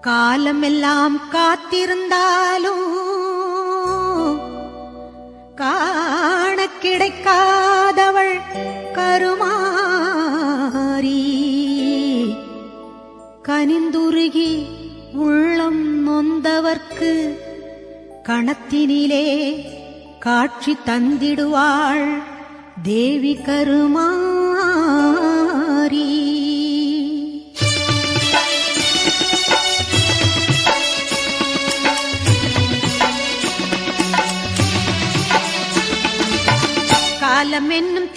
காலமெல்லாம் காத்திருந்தாலும் காண கிடைக்காதவள் கருமாரி கனிந்துருகி உள்ளம் நொந்தவர்க்கு கணத்தினிலே காட்சி தந்திடுவாள் தேவி கருமாரி. காலம் என்னும்